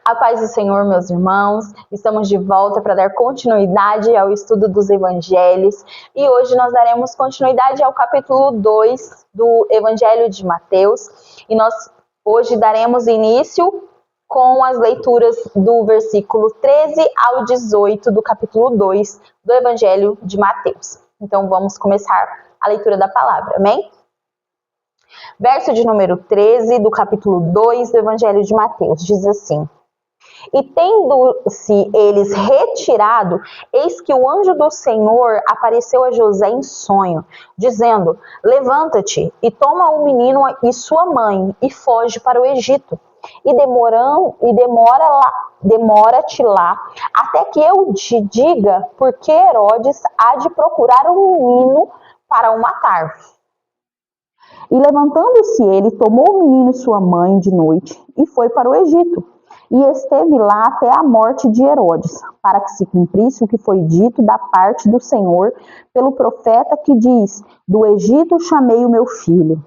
A paz do Senhor, meus irmãos, estamos de volta para dar continuidade ao estudo dos evangelhos e hoje nós daremos continuidade ao capítulo 2 do Evangelho de Mateus e nós hoje daremos início com as leituras do versículo 13 ao 18 do capítulo 2 do Evangelho de Mateus. Então vamos começar a leitura da palavra, amém? Verso de número 13 do capítulo 2 do Evangelho de Mateus diz assim: E tendo-se eles retirado, eis que o anjo do Senhor apareceu a José em sonho, dizendo: Levanta-te e toma o menino e sua mãe e foge para o Egito. E demora-te lá, até que eu te diga, porque Herodes há de procurar o menino para o matar. E levantando-se ele, tomou o menino e sua mãe de noite e foi para o Egito. E esteve lá até a morte de Herodes, para que se cumprisse o que foi dito da parte do Senhor pelo profeta que diz: Do Egito chamei o meu filho.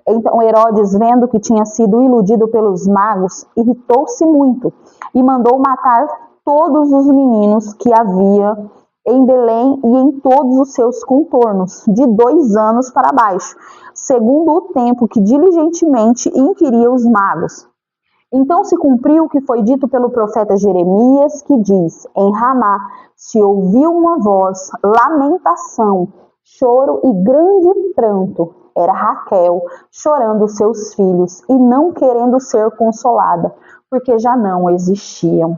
Então Herodes, vendo que tinha sido iludido pelos magos, irritou-se muito e mandou matar todos os meninos que havia em Belém e em todos os seus contornos, de 2 anos para baixo, segundo o tempo que diligentemente inquiria os magos. Então se cumpriu o que foi dito pelo profeta Jeremias, que diz: Em Ramá se ouviu uma voz, lamentação, choro e grande pranto. Era Raquel chorando seus filhos e não querendo ser consolada, porque já não existiam.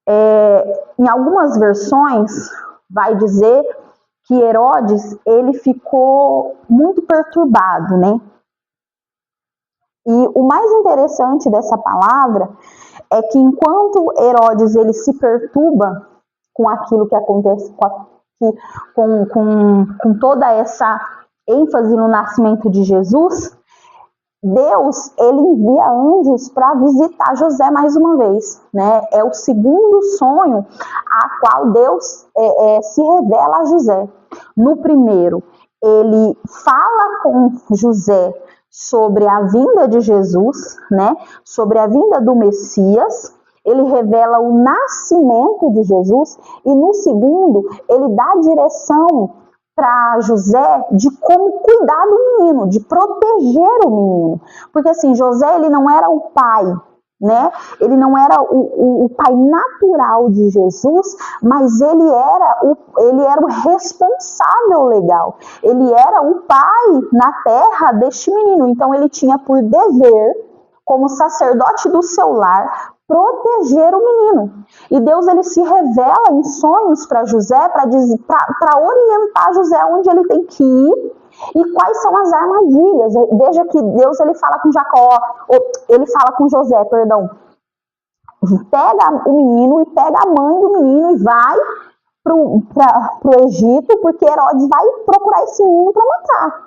Em algumas versões vai dizer que Herodes ele ficou muito perturbado, né? E o mais interessante dessa palavra é que enquanto Herodes ele se perturba com aquilo que acontece, com toda essa ênfase no nascimento de Jesus, Deus ele envia anjos para visitar José mais uma vez, né? É o segundo sonho a qual Deus se revela a José. No primeiro, ele fala com José sobre a vinda de Jesus, né? Sobre a vinda do Messias. Ele revela o nascimento de Jesus e no segundo, ele dá a direção para José de como cuidar do menino, de proteger o menino. Porque assim, José ele não era o pai, né? Ele não era o pai natural de Jesus, mas ele era o responsável legal. Ele era o pai na terra deste menino. Então ele tinha por dever, como sacerdote do seu lar, proteger o menino. E Deus ele se revela em sonhos para José, para orientar José onde ele tem que ir e quais são as armadilhas. Veja que Deus ele fala com José, pega o menino e pega a mãe do menino e vai para o Egito, porque Herodes vai procurar esse menino para matar.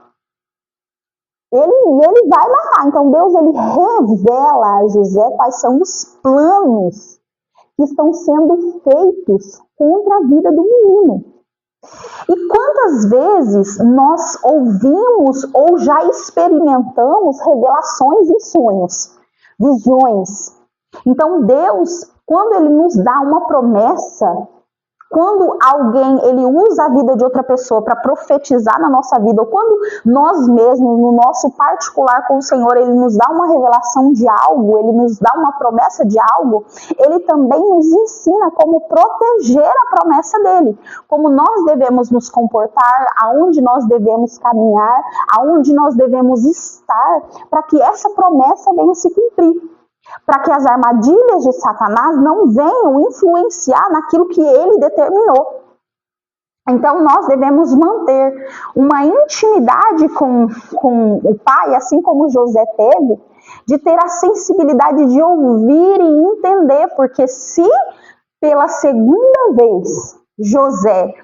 Ele vai matar. Então Deus ele revela a José quais são os planos que estão sendo feitos contra a vida do menino. E quantas vezes nós ouvimos ou já experimentamos revelações em sonhos, visões. Então Deus, quando ele nos dá uma promessa, quando alguém ele usa a vida de outra pessoa para profetizar na nossa vida, ou quando nós mesmos, no nosso particular com o Senhor, ele nos dá uma revelação de algo, ele nos dá uma promessa de algo, ele também nos ensina como proteger a promessa dele, como nós devemos nos comportar, aonde nós devemos caminhar, aonde nós devemos estar, para que essa promessa venha se cumprir. Para que as armadilhas de Satanás não venham influenciar naquilo que ele determinou. Então nós devemos manter uma intimidade com o Pai, assim como José teve, de ter a sensibilidade de ouvir e entender, porque se pela segunda vez José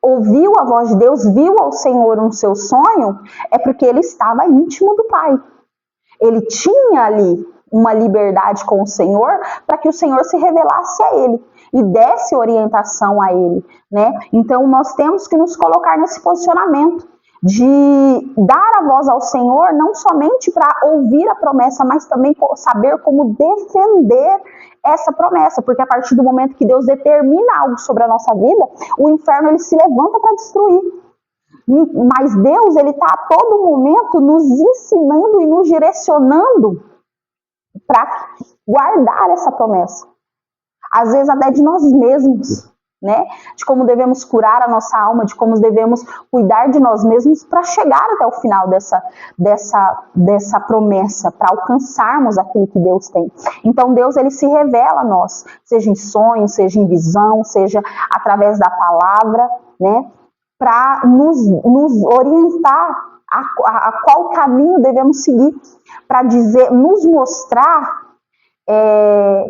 ouviu a voz de Deus, viu ao Senhor no seu sonho, é porque ele estava íntimo do Pai. Ele tinha ali uma liberdade com o Senhor, para que o Senhor se revelasse a ele e desse orientação a ele, né? Então nós temos que nos colocar nesse posicionamento de dar a voz ao Senhor, não somente para ouvir a promessa, mas também saber como defender essa promessa, porque a partir do momento que Deus determina algo sobre a nossa vida, o inferno ele se levanta para destruir. Mas Deus ele está a todo momento nos ensinando e nos direcionando para guardar essa promessa. Às vezes até de nós mesmos, né? De como devemos curar a nossa alma, de como devemos cuidar de nós mesmos para chegar até o final dessa promessa, para alcançarmos aquilo que Deus tem. Então Deus ele se revela a nós, seja em sonho, seja em visão, seja através da palavra, né? Para nos orientar a qual caminho devemos seguir, para nos mostrar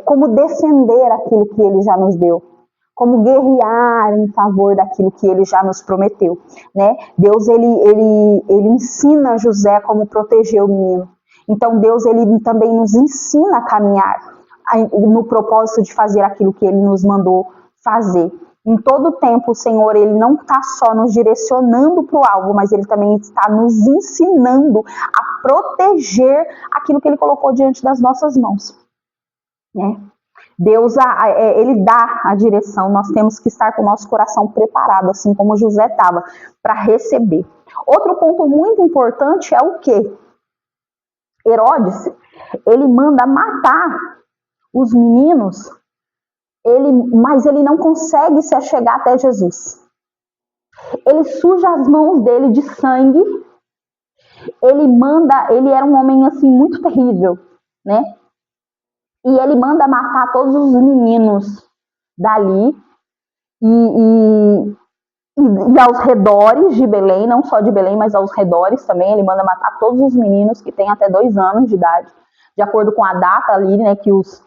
como defender aquilo que Ele já nos deu, como guerrear em favor daquilo que Ele já nos prometeu, né? Deus ele ensina José como proteger o menino. Então Deus ele também nos ensina a caminhar no propósito de fazer aquilo que Ele nos mandou fazer. Em todo tempo o Senhor ele não está só nos direcionando para o alvo, mas Ele também está nos ensinando a proteger aquilo que Ele colocou diante das nossas mãos, né? Deus ele dá a direção, nós temos que estar com o nosso coração preparado, assim como José estava, para receber. Outro ponto muito importante é o quê? Herodes, ele manda matar os meninos, mas ele não consegue se achegar até Jesus. Ele suja as mãos dele de sangue, ele era um homem assim muito terrível, né? E ele manda matar todos os meninos dali e aos redores de Belém, não só de Belém, mas aos redores também. Ele manda matar todos os meninos que têm até 2 anos de idade, de acordo com a data ali, né, que os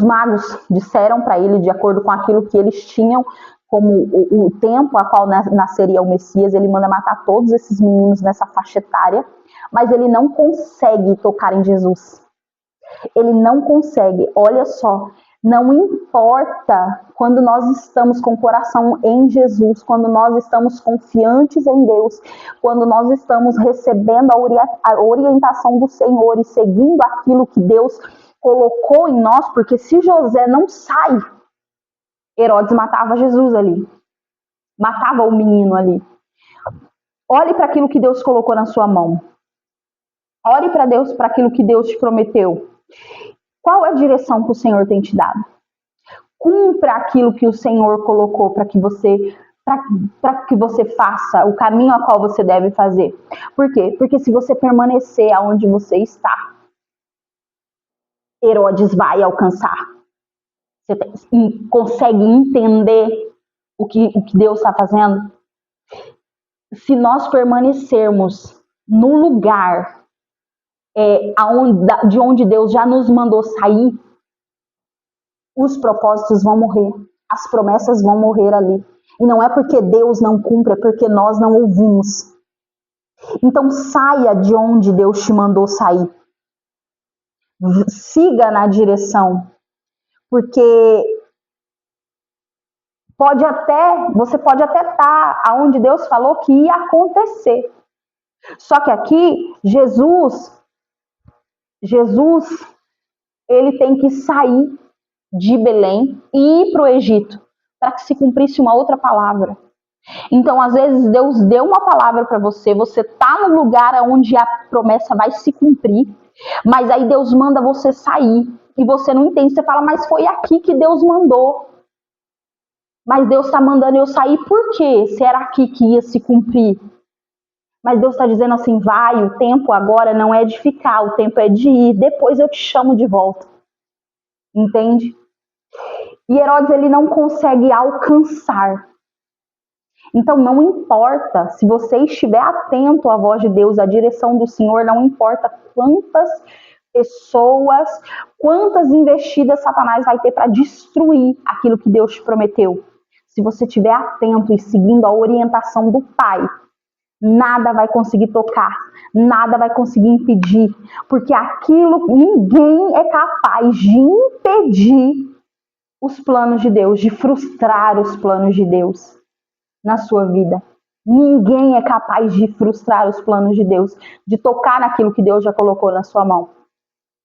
magos disseram para ele, de acordo com aquilo que eles tinham como o tempo a qual nasceria o Messias. Ele manda matar todos esses meninos nessa faixa etária, mas ele não consegue tocar em Jesus. Ele não consegue. Olha só, não importa quando nós estamos com o coração em Jesus, quando nós estamos confiantes em Deus, quando nós estamos recebendo a orientação do Senhor e seguindo aquilo que Deus colocou em nós, porque se José não sai, Herodes matava Jesus ali, matava o menino ali. Olhe para aquilo que Deus colocou na sua mão. Olhe para Deus, para aquilo que Deus te prometeu. Qual é a direção que o Senhor tem te dado? Cumpra aquilo que o Senhor colocou para que você faça, o caminho a qual você deve fazer. Por quê? Porque se você permanecer aonde você está, Herodes vai alcançar. Você consegue entender o que Deus está fazendo? Se nós permanecermos no lugar de onde Deus já nos mandou sair, os propósitos vão morrer, as promessas vão morrer ali. E não é porque Deus não cumpre, é porque nós não ouvimos. Então saia de onde Deus te mandou sair. Siga na direção, porque você pode até estar aonde Deus falou que ia acontecer. Só que aqui, Jesus, ele tem que sair de Belém e ir para o Egito, para que se cumprisse uma outra palavra. Então, às vezes, Deus deu uma palavra para você está no lugar onde a promessa vai se cumprir, mas aí Deus manda você sair, e você não entende, você fala, mas foi aqui que Deus mandou. Mas Deus está mandando eu sair por quê? Se era aqui que ia se cumprir. Mas Deus está dizendo assim, vai, o tempo agora não é de ficar, o tempo é de ir, depois eu te chamo de volta. Entende? E Herodes, ele não consegue alcançar. Então, não importa, se você estiver atento à voz de Deus, à direção do Senhor, não importa quantas pessoas, quantas investidas Satanás vai ter para destruir aquilo que Deus te prometeu. Se você estiver atento e seguindo a orientação do Pai, nada vai conseguir tocar, nada vai conseguir impedir, porque ninguém é capaz de impedir os planos de Deus, de frustrar os planos de Deus na sua vida. Ninguém é capaz de frustrar os planos de Deus, de tocar naquilo que Deus já colocou na sua mão,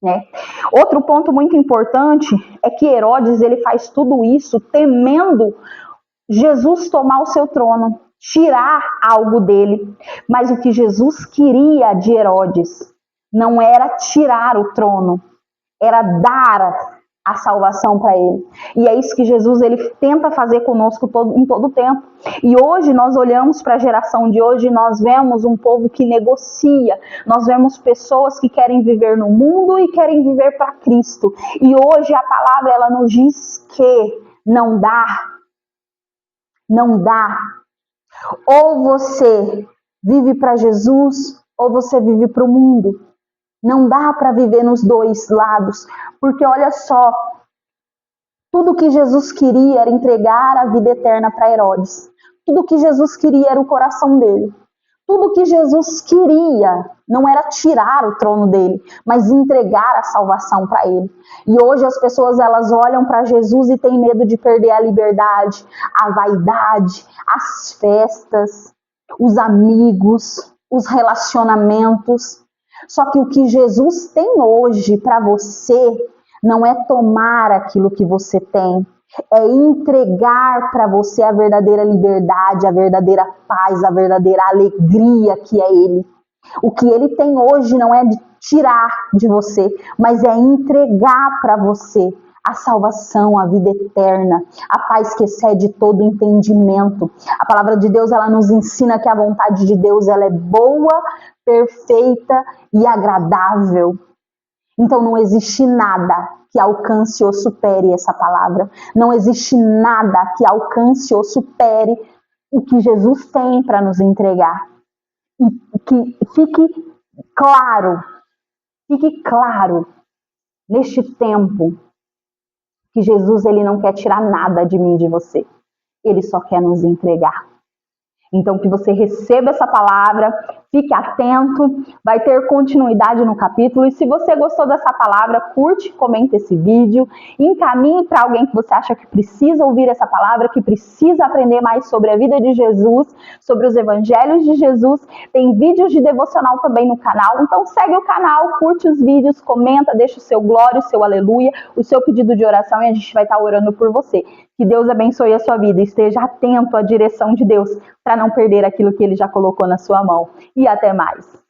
né? Outro ponto muito importante é que Herodes, ele faz tudo isso temendo Jesus tomar o seu trono, tirar algo dele. Mas o que Jesus queria de Herodes não era tirar o trono, era dar a salvação para ele. E é isso que Jesus ele tenta fazer conosco em todo o tempo. E hoje nós olhamos para a geração de hoje e nós vemos um povo que negocia. Nós vemos pessoas que querem viver no mundo e querem viver para Cristo. E hoje a palavra ela nos diz que não dá. Não dá. Ou você vive para Jesus ou você vive para o mundo. Não dá para viver nos dois lados, porque olha só, tudo que Jesus queria era entregar a vida eterna para Herodes. Tudo que Jesus queria era o coração dele. Tudo que Jesus queria não era tirar o trono dele, mas entregar a salvação para ele. E hoje as pessoas elas olham para Jesus e têm medo de perder a liberdade, a vaidade, as festas, os amigos, os relacionamentos. Só que o que Jesus tem hoje para você não é tomar aquilo que você tem, é entregar para você a verdadeira liberdade, a verdadeira paz, a verdadeira alegria que é Ele. O que Ele tem hoje não é de tirar de você, mas é entregar para você a salvação, a vida eterna, a paz que excede todo entendimento. A palavra de Deus ela nos ensina que a vontade de Deus ela é boa, perfeita e agradável. Então não existe nada que alcance ou supere essa palavra. Não existe nada que alcance ou supere o que Jesus tem para nos entregar. E que fique claro neste tempo que Jesus ele não quer tirar nada de mim e de você. Ele só quer nos entregar. Então, que você receba essa palavra, fique atento, vai ter continuidade no capítulo. E se você gostou dessa palavra, curte, comenta esse vídeo, encaminhe para alguém que você acha que precisa ouvir essa palavra, que precisa aprender mais sobre a vida de Jesus, sobre os evangelhos de Jesus. Tem vídeos de devocional também no canal. Então, segue o canal, curte os vídeos, comenta, deixa o seu glória, o seu aleluia, o seu pedido de oração e a gente vai estar orando por você. Que Deus abençoe a sua vida e esteja atento à direção de Deus para não perder aquilo que Ele já colocou na sua mão. E até mais.